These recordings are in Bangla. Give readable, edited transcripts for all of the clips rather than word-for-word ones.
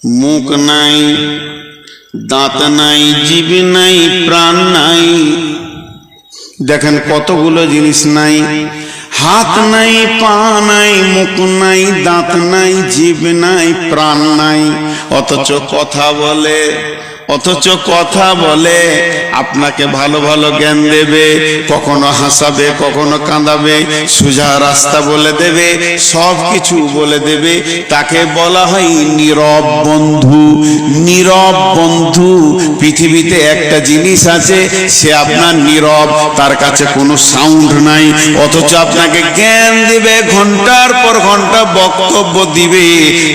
মুখ নাই, দাঁত নাই, জিভ নাই, প্রাণ নাই। দেখেন কতগুলো জিনিস নাই। হাত নাই, পা নাই, মুখ নাই, দাঁত নাই, জিভ নাই, প্রাণ নাই, অথচ কথা বলে। আপনাকে ভালো ভালো জ্ঞান দেবে, কখনো হাসাবে, কখনো কাঁদাবে, সোজা রাস্তা বলে দেবে, সব কিছু বলে দেবে। তাকে বলা হয় নীরব বন্ধু। নীরব বন্ধু। পৃথিবীতে একটা জিনিস আছে, সে আপনার নীরব, তার কাছে কোনো সাউন্ড নাই, অথচ আপনাকে জ্ঞান দিবে, ঘন্টার পর ঘন্টা বক্তব্য দিবে,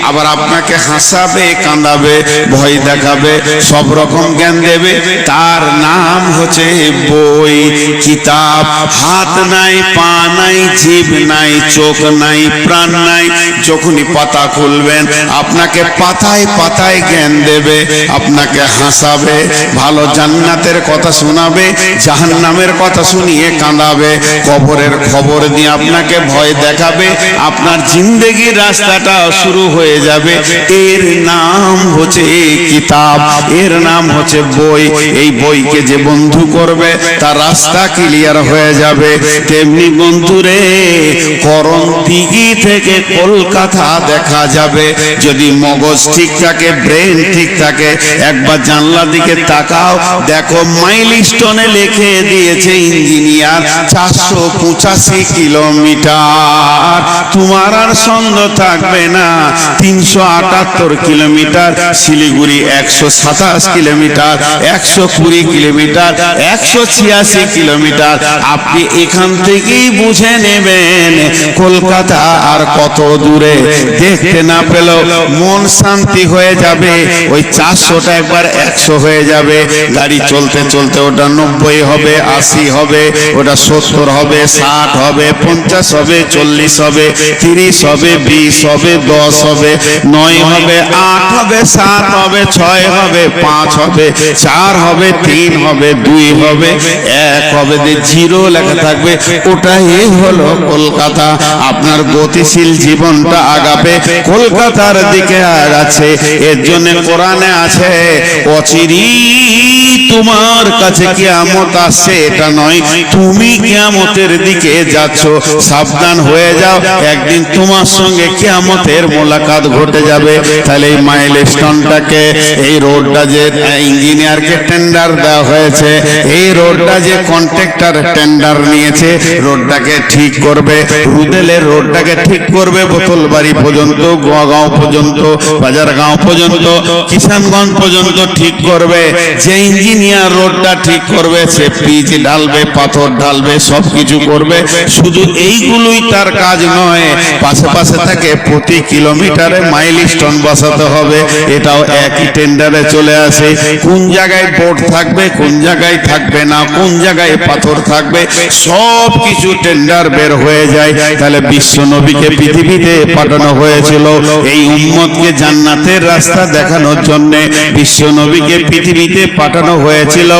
আবার আপনাকে হাসাবে, কাঁদাবে, ভয় দেখাবে, সব রকম জ্ঞান দেবে। তার নাম হচ্ছে বই, কিতাব। হাত নাই, পা নাই, জিভ নাই, চোখ নাই, প্রাণ নাই। যখনই পাতা খুলবেন, আপনাকে পাতায় পাতায় জ্ঞান দেবে, আপনাকে হাসাবে, ভালো জান্নাতের কথা শোনাবে, জাহান্নামের কথা শুনিয়ে কাঁদাবে, কবরের খবর দিয়ে আপনাকে ভয় দেখাবে, আপনার জিন্দেগির রাস্তাটা শুরু হয়ে যাবে। এর নাম হচ্ছে কিতাব, এর নাম হচ্ছে বই। এই বইকে যে বন্ধু করবে, তার রাস্তা ক্লিয়ার হয়ে যাবে। তেমনি বন্ধুরে, করণদিঘি থেকে কলকাতা দেখা যাবে, যদি মগজ ঠিক থাকে, ব্রেন ঠিক থাকে। একবার জানলার দিকে তাকাও, দেখো মাইলস্টোনে লিখে দিয়েছে ইঞ্জিনিয়ার 485 কিলোমিটার। তোমার আর সন্দেহ থাকবে না, 378 kilometre. Siliguri 127 kilometre, 120 kilometre, 186 kilometre. আপনি এখান থেকেই বুঝে নেবেন কলকাতা আর কত দূরে। দেখতে না পেলেও মন শান্তি হয়ে যাবে। ওই 400টা একবার 100 হয়ে যাবে। গাড়ি চলতে চলতে ওটা 90 হবে, 80 হবে, ওটা 70 হবে, 60 হবে, 50 হবে, 40 হবে, 30 হবে, 20 হবে, 10 হবে, 9 হবে, 8 হবে, 7 হবে, 6 হবে, 5 হবে, 4 হবে, 3 হবে, 2 হবে, 1 হবে, 0 লেখা থাকবে। ওটাই হলো কলকাতা। আপনার গতিশীল জীবনটা আগাবে, কলকাতার দিকে আগাচ্ছে। এর জন্য কোরআনে আছে, অচিরি তোমার কাছে কিয়ামত আসছে, এটা নয়, তুমি কিয়ামতের দিকে যাচ্ছ। সাবধান হয়ে যাও, একদিন তোমার সঙ্গে কিয়ামতের মোলাকাত ঘটে যাবে। তাহলে এই মাইলস্টোনটাকে, এই রোডটা যে ইঞ্জিনিয়ারকে টেন্ডার দেওয়া হয়েছে, এই রোডটা যে কন্ট্রাক্টর টেন্ডার নিয়েছে, রোডটাকে ঠিক করবে, রুদেলের রোডটাকে ঠিক করবে, বোতলবাড়ি পর্যন্ত, গোয়াগাঁও পর্যন্ত, বাজারগাঁও পর্যন্ত, কিষানগঞ্জ পর্যন্ত ঠিক করবে। যে ইঞ্জিনিয়ার রোডটা ঠিক করবে, সে পিচ ঢালবে, পাথর ঢালবে, সব কিছু করবে। শুধু এইগুলোই তার কাজ নয়, পাশে পাশে থাকে প্রতি কিলোমিটারে মাইলস্টোন বসাতে হবে। এটাও একই টেন্ডারে চলে আসে। কোন জায়গায় বোর্ড থাকবে, কোন জায়গায় থাকবে না, কোন জায়গায় পাথর থাকবে, সব কিছু টেন্ডার বের হয়ে যায়। তাহলে বিশ্ব নবীকে পৃথিবীতে পাঠানো হয়েছিল এই উম্মতকে জান্নাতের রাস্তা দেখানোর জন্য। বিশ্ব নবীকে পৃথিবীতে পাঠানো হয়েছিল,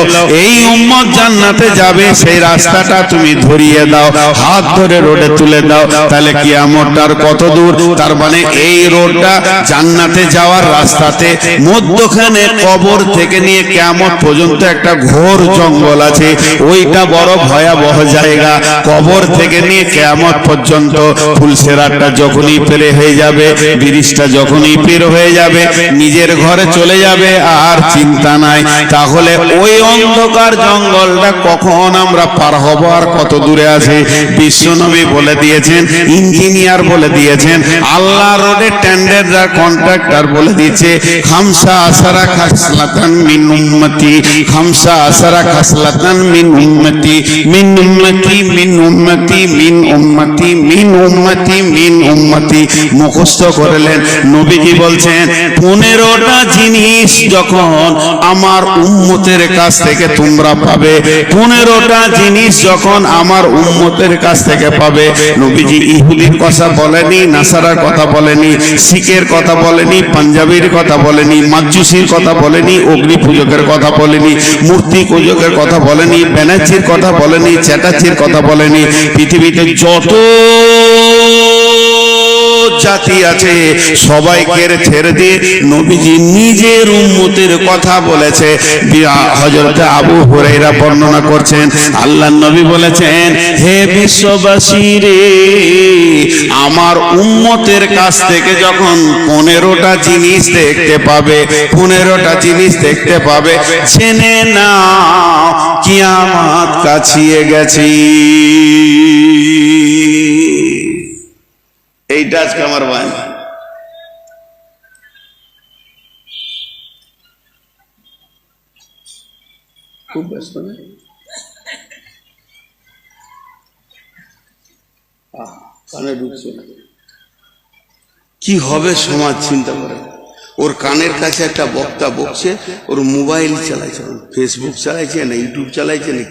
এই উম্মত জান্নাতে যাবে, সেই রাস্তাটা তুমি ধরিয়ে দাও, হাত ধরে রোডে তুলে দাও। তাহলে কিয়ামতটার কত দূর? তার মানে এই রোডটা জান্নাতে যাওয়ার রাস্তাতে মধ্যখানে কবর থেকে নিয়ে কিয়ামত পর্যন্ত একটা ঘোর জঙ্গল আছে। ওইটা বড় ভয়াবহ জায়গা। কবর থেকে নিয়ে কিয়ামত পর্যন্ত ফুলসেরাতটা যখনই পেরে হয়ে যাবে, ব্রিজটা যখনই পের হয়ে যাবে, নিজের ঘরে চলে যাবে, আর চিন্তা নাই। তাহলে ওই অন্ধকার জঙ্গলটা কখন আমরা পার হব, আর কত দূরে আছে? বিশ্বনবী বলে দিয়েছেন, ইঞ্জিনিয়ার বলে দিয়েছেন, আল্লাহ রোডে টেন্ডার কন্ট্রাক্টর বলে দিয়েছে, খামসা আসারা খাসলাতান মিন উম্মতি, খামসা আসারা খাসলাতান মিন উম্মতি, মিন উম্মতি, মিন উম্মতি, মিন উম্মতি, মিন উম্মতি, মিন উম্মতি। মুখস্থ করলেন। নবী কি বলছেন? 15টা জিনিস যখন আমার উম্মতের কাছ থেকে তোমরা পাবে, 15টা জিনিস যখন আমার উম্মতের কাছ থেকে পাবে। নবীজি ইহুদির কথা বলেনি, নাসারার কথা বলেনি, শিখের কথা বলেনি, পাঞ্জাবির কথা বলেনি, মাজুসির কথা বলেনি, অগ্নি পূজকের কথা বলেনি, মূর্তি পূজকের কথা বলেনি, ব্যানার্জির কথা বলেনি, চ্যাটার্জির কথা বলেনি। পৃথিবীতে যত জাতি আছে সবাইকে ছেড়ে দিয়ে নবীজি নিজের উম্মতের কথা বলেছে। হযরত আবু হুরায়রা বর্ণনা করছেন, আল্লাহর নবী বলেছেন, হে বিশ্ববাসী রে, আমার উম্মতের কাছ থেকে যখন 15টা জিনিস দেখতে পাবে, 15টা জিনিস দেখতে পাবে, জেনে নাও কিয়ামত কাছিয়ে গেছে। এইটা আজকে আমার বাণী। খুব ব্যস্ত না, কানে ঢুকছে না, কি হবে সমাজ চিন্তা করে। ওর কানের কাছে একটা বক্তা বকছে, ওর মোবাইল চালাইছে, ফেসবুক চালাইছে না ইউটিউব চালাইছে না।